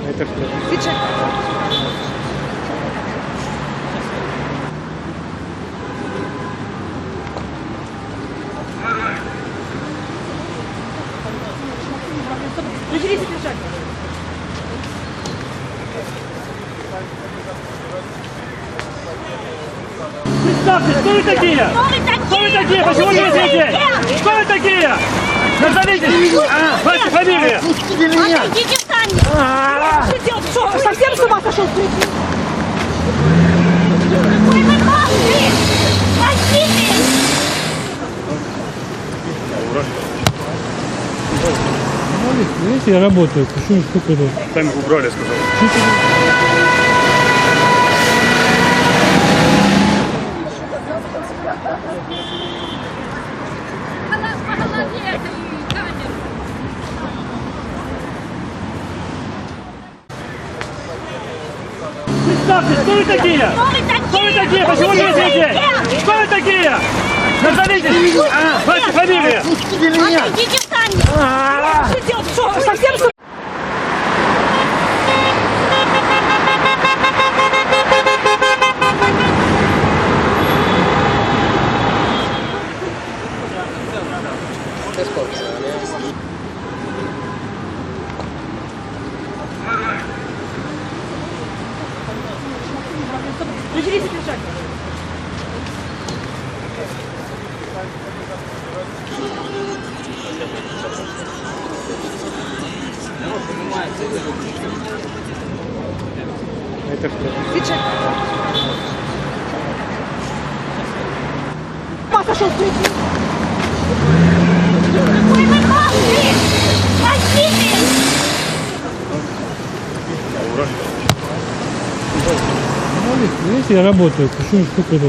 Это кто? Пиджак. Начались пиджак. Представьте, кто вы такие? Кто вы такие? Почему не видите? Кто вы такие? Назовитесь! Ваша фамилия! Отойдите сами! Что делать? Что, совсем с ума сошел? Ой, вы молодцы! Спасите! Видите, я работаю. Почему штука это? Там их убрали, сказал. Представьте, кто вы такие? Кто вы такие? Почему не видите? Кто вы такие? Назовитесь! Ваша фамилия! Отойдите сами! Что делать? Что, совсем с ума? Начались пиджак. Это кто? Пиджак. Сошел. Ой, вы молодцы! Спасите! Видите, я работаю. Почему штука это?